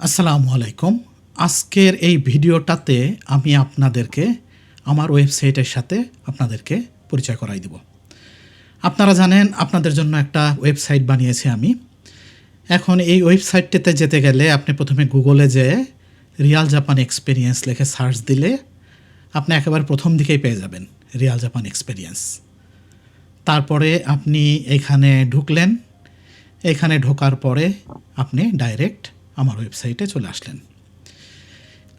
আসসালামু আলাইকুম। আজকের এই ভিডিওটাতে আমি আপনাদেরকে আমার ওয়েবসাইটের সাথে আপনাদেরকে পরিচয় করাই দেব। আপনারা জানেন আপনাদের জন্য একটা ওয়েবসাইট বানিয়েছি আমি। এখন এই ওয়েবসাইটটাতে যেতে গেলে আপনি প্রথমে গুগলে যেয়ে রিয়াল জাপান এক্সপেরিয়েন্স লিখে সার্চ দিলে আপনি একেবারে প্রথম দিকেই পেয়ে যাবেন রিয়াল জাপান এক্সপেরিয়েন্স। তারপরে আপনি এখানে ঢুকলেন, এখানে ঢোকার পরে আপনি ডাইরেক্ট আমার ওয়েবসাইটে চলে আসলেন।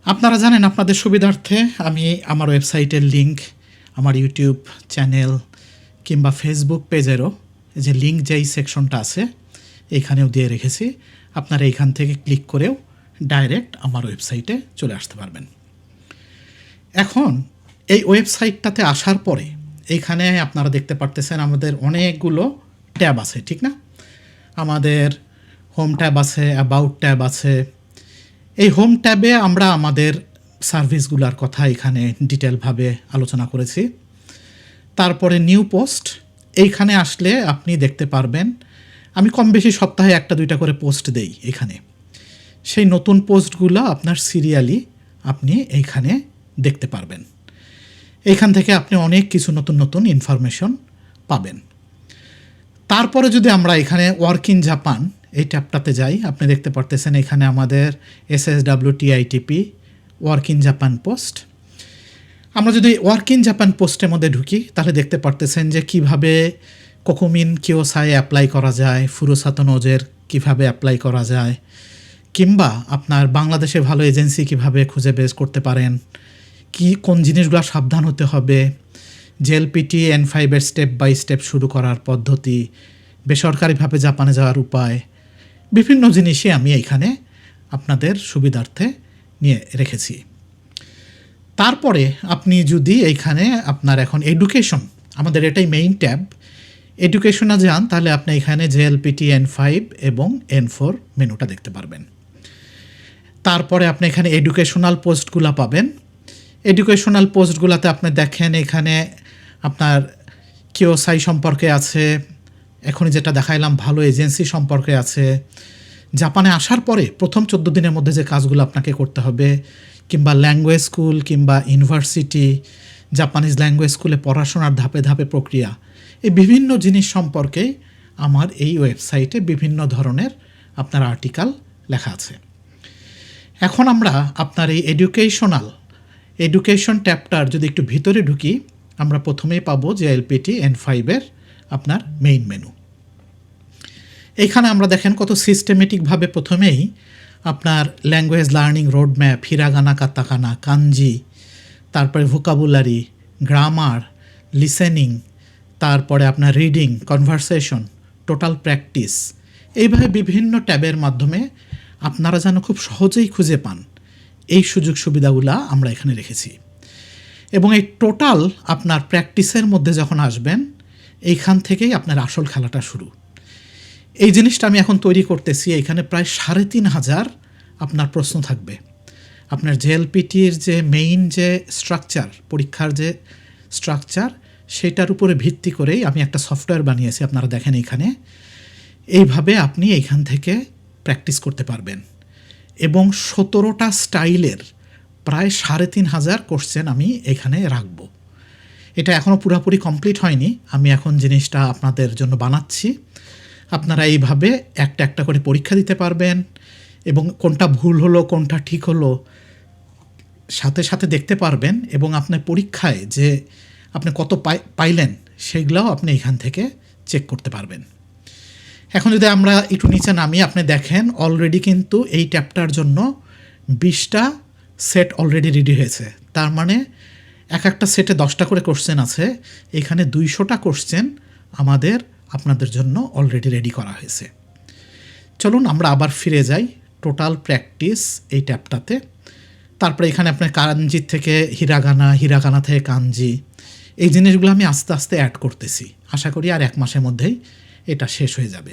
আপনারা জানেন আপনাদের সুবিধার্থে আমি আমার ওয়েবসাইটের লিঙ্ক আমার ইউটিউব চ্যানেল কিংবা ফেসবুক পেজেরও যে লিঙ্ক যেই সেকশনটা আছে এইখানেও দিয়ে রেখেছি। আপনারা এইখান থেকে ক্লিক করেও ডাইরেক্ট আমার ওয়েবসাইটে চলে আসতে পারবেন। এখন এই ওয়েবসাইটটাতে আসার পরে এইখানে আপনারা দেখতে পারতেছেন আমাদের অনেকগুলো ট্যাব আছে, ঠিক না? আমাদের হোম ট্যাব আছে, অ্যাবাউট ট্যাব আছে। এই হোম ট্যাবে আমরা আমাদের সার্ভিসগুলোর কথা এখানে ডিটেলভাবে আলোচনা করেছি। তারপরে নিউ পোস্ট, এইখানে আসলে আপনি দেখতে পারবেন আমি কম বেশি সপ্তাহে একটা দুইটা করে পোস্ট দেই এখানে। সেই নতুন পোস্টগুলো আপনার সিরিয়ালি আপনি এইখানে দেখতে পারবেন। এইখান থেকে আপনি অনেক কিছু নতুন নতুন ইনফরমেশন পাবেন। তারপরে যদি আমরা এখানে ওয়ার্ক ইন জাপান এই ট্যাবটাতে যাই, আপনি দেখতে পারতেছেন এখানে আমাদের SSWTITP work in Japan post. আমরা যদি ওয়ার্ক ইন জাপান পোস্টের মধ্যে ঢুকি তাহলে দেখতে পারতেছেন যে কিভাবে কোকোমিন কিওসাই অ্যাপ্লাই করা যায়, ফুরুসাতো নোজের কীভাবে অ্যাপ্লাই করা যায়, কিংবা আপনার বাংলাদেশে ভালো এজেন্সি কিভাবে খুঁজে বের করতে পারেন, কোন জিনিসগুলো সাবধান হতে হবে, JLPT N5-এর স্টেপ বাই স্টেপ শুরু করার পদ্ধতি, বেসরকারিভাবে জাপানে যাওয়ার উপায়, বিভিন্ন জিনিসই আমি এইখানে আপনাদের সুবিধার্থে নিয়ে রেখেছি। তারপরে আপনি যদি এইখানে আপনার এখন এডুকেশন, আমাদের এটাই মেইন ট্যাব, এডুকেশনে যান তাহলে আপনি এখানে JLPT N5 এবং N4 মেনুটা দেখতে পারবেন। তারপরে আপনি এখানে এডুকেশনাল পোস্টগুলো পাবেন। এডুকেশনাল পোস্টগুলোতে আপনি দেখেন এখানে আপনার কিওসাই সম্পর্কে আছে, এখনই যেটা দেখাইলাম ভালো এজেন্সি সম্পর্কে আছে, জাপানে আসার পরে প্রথম 14 দিনের মধ্যে যে কাজগুলো আপনাকে করতে হবে, কিংবা ল্যাঙ্গুয়েজ স্কুল কিংবা ইউনিভার্সিটি, জাপানিজ ল্যাঙ্গুয়েজ স্কুলে পড়াশোনার ধাপে ধাপে প্রক্রিয়া, এই বিভিন্ন জিনিস সম্পর্কে আমার এই ওয়েবসাইটে বিভিন্ন ধরনের আপনার আর্টিকেল লেখা আছে। এখন আমরা আপনার এই এডুকেশন ট্যাবটার যদি একটু ভিতরে ঢুকি, আমরা প্রথমেই পাবো JLPT N5-এর আপনার মেইন মেনু। এইখানে আমরা দেখেন কত সিস্টেমেটিকভাবে প্রথমেই আপনার language learning road map, hiragana katakana, kanji, তারপরে ভোকাবুলারি, গ্রামার, লিসেনিং, তারপরে আপনার রিডিং, কনভারসেশন, টোটাল প্র্যাকটিস, এইভাবে বিভিন্ন ট্যাবের মাধ্যমে আপনারা যেন খুব সহজেই খুঁজে পান এই সুযোগ সুবিধাগুলো আমরা এখানে রেখেছি। এবং এই টোটাল আপনার প্র্যাকটিসের মধ্যে যখন আসবেন এইখান থেকেই আপনার আসল খেলাটা শুরু। এই জিনিসটা আমি এখন তৈরি করতেছি। এখানে প্রায় 3500 আপনার প্রশ্ন থাকবে। আপনার JLPTর যে মেইন যে স্ট্রাকচার, পরীক্ষার যে স্ট্রাকচার, সেটার উপরে ভিত্তি করেই আমি একটা সফটওয়্যার বানিয়েছি। আপনারা দেখেন এখানে এইভাবে আপনি এইখান থেকে প্র্যাকটিস করতে পারবেন। এবং 17টা স্টাইলের প্রায় 3500 কোশ্চেন আমি এখানে রাখব। এটা এখনও পুরোপুরি কমপ্লিট হয়নি, আমি এখন জিনিসটা আপনাদের জন্য বানাচ্ছি। আপনারা এইভাবে একটা একটা করে পরীক্ষা দিতে পারবেন এবং কোনটা ভুল হলো কোনটা ঠিক হলো সাথে সাথে দেখতে পারবেন, এবং আপনার পরীক্ষায় যে আপনি কত পাইলেন সেগুলোও আপনি এখান থেকে চেক করতে পারবেন। এখন যদি আমরা একটু নিচে নামি, আপনি দেখেন অলরেডি কিন্তু এই ট্যাবটার জন্য 20টা সেট অলরেডি রেডি হয়েছে। তার মানে এক একটা সেটে 10টা করে কোশ্চেন আছে। এখানে 200টা কোশ্চেন আপনাদের জন্য অলরেডি রেডি করা হয়েছে। চলুন আমরা আবার ফিরে যাই টোটাল প্র্যাকটিস এই ট্যাবটাতে। তারপরে এখানে আপনার কানজি থেকে হিরাগানা থেকে কানজি, এই জিনিসগুলো আমি আস্তে আস্তে অ্যাড করতেছি। আশা করি আর 1 মাসের মধ্যেই এটা শেষ হয়ে যাবে।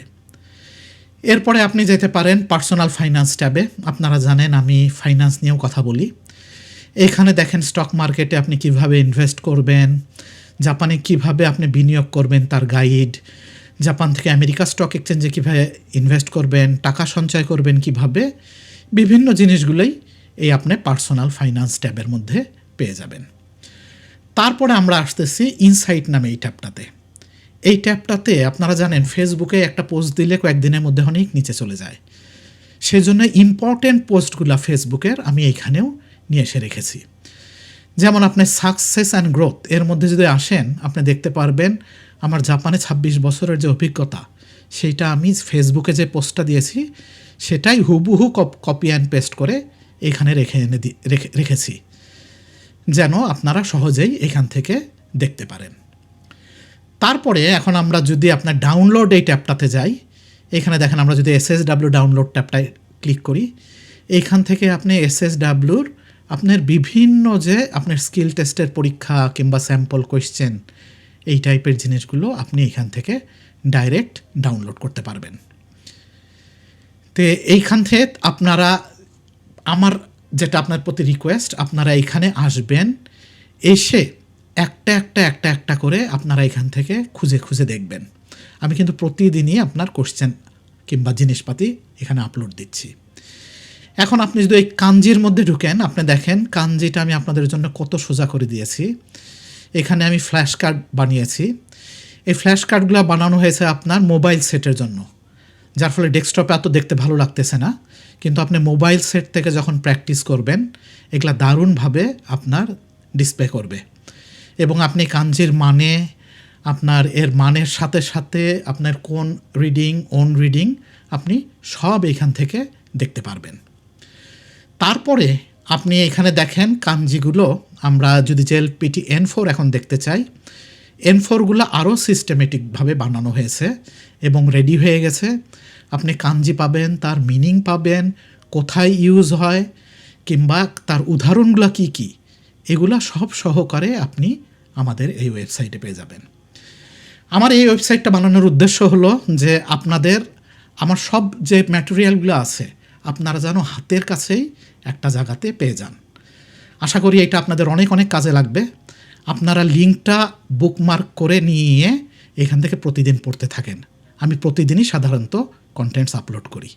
এরপরে আপনি যেতে পারেন পার্সোনাল ফাইন্যান্স ট্যাবে। আপনারা জানেন আমি ফাইন্যান্স নিয়েও কথা বলি। এখানে দেখেন স্টক মার্কেটে আপনি কিভাবে ইনভেস্ট করবেন, জাপানে কিভাবে আপনি বিনিয়োগ করবেন তার গাইড, জাপান থেকে আমেরিকা স্টক এক্সচেঞ্জে কীভাবে ইনভেস্ট করবেন, টাকা সঞ্চয় করবেন কিভাবে, বিভিন্ন জিনিসগুলোই এই আপনি পার্সোনাল ফাইন্যান্স ট্যাবের মধ্যে পেয়ে যাবেন। তারপরে আমরা আসতেছি ইনসাইট নামে এই ট্যাবটাতে। এই ট্যাবটাতে আপনারা জানেন ফেসবুকে একটা পোস্ট দিলে কয়েকদিনের মধ্যে অনেক নিচে চলে যায়, সেজন্য ইম্পর্টেন্ট পোস্টগুলো ফেসবুকের আমি এইখানেও নিয়ে এসে রেখেছি। যেমন আপনি সাকসেস অ্যান্ড গ্রোথ এর মধ্যে যদি আসেন, আপনি দেখতে পারবেন আমার জাপানে 26 বছরের যে অভিজ্ঞতা, সেইটা আমি ফেসবুকে যে পোস্টটা দিয়েছি সেটাই হুবহু কপি অ্যান্ড পেস্ট করে এখানে রেখেছি, যেন আপনারা সহজেই এখান থেকে দেখতে পারেন। তারপরে এখন আমরা যদি আপনার ডাউনলোড এই ট্যাবটাতে যাই, এখানে দেখেন আমরা যদি SSW ডাউনলোড ট্যাবটায় ক্লিক করি, এইখান থেকে আপনি SSWর আপনার বিভিন্ন যে আপনার স্কিল টেস্টের পরীক্ষা কিংবা স্যাম্পল কোয়েশ্চেন এই টাইপের জিনিসগুলো আপনি এখান থেকে ডাইরেক্ট ডাউনলোড করতে পারবেন। তো এইখান থেকে আপনারা, আমার যেটা আপনার প্রতি রিকোয়েস্ট, আপনারা এখানে আসবেন, এসে একটা করে আপনারা এখান থেকে খুঁজে দেখবেন। আমি কিন্তু প্রতিদিনই আপনার কোশ্চেন কিংবা জিনিসপাতি এখানে আপলোড দিচ্ছি। এখন আপনি যদি এই কাঞ্জির মধ্যে ঢুকেন, আপনি দেখেন কাঞ্জিটা আমি আপনাদের জন্য কত সোজা করে দিয়েছি। এখানে আমি ফ্ল্যাশ কার্ড বানিয়েছি। এই ফ্ল্যাশ কার্ডগুলো বানানো হয়েছে আপনার মোবাইল সেটের জন্য, যার ফলে ডেস্কটপে এত দেখতে ভালো লাগতেছে না, কিন্তু আপনি মোবাইল সেট থেকে যখন প্র্যাকটিস করবেন এগুলা দারুণভাবে আপনার ডিসপ্লে করবে। এবং আপনি কাঞ্জির মানে, আপনার এর মানের সাথে সাথে আপনার কোন রিডিং, ওন রিডিং আপনি সব এখান থেকে দেখতে পারবেন। তারপরে আপনি এখানে দেখেন কাঞ্জিগুলো, আমরা যদি JLPT N4 এখন দেখতে চাই, N4গুলো আরও সিস্টেমেটিকভাবে বানানো হয়েছে এবং রেডি হয়ে গেছে। আপনি কাঞ্জি পাবেন, তার মিনিং পাবেন, কোথায় ইউজ হয় কিংবা তার উদাহরণগুলো কী কী, এগুলা সব সহকারে আপনি আমাদের এই ওয়েবসাইটে পেয়ে যাবেন। আমার এই ওয়েবসাইটটা বানানোর উদ্দেশ্য হলো যে আপনাদের আমার সব যে ম্যাটেরিয়ালগুলো আছে আপনারা যেন হাতের কাছেই একটা জায়গাতে পেয়ে যান। আশা করি এটা আপনাদের অনেক কাজে লাগবে। আপনারা লিঙ্কটা বুকমার্ক করে নিয়ে এখান থেকে প্রতিদিন পড়তে থাকেন। আমি প্রতিদিনই সাধারণত কন্টেন্টস আপলোড করি।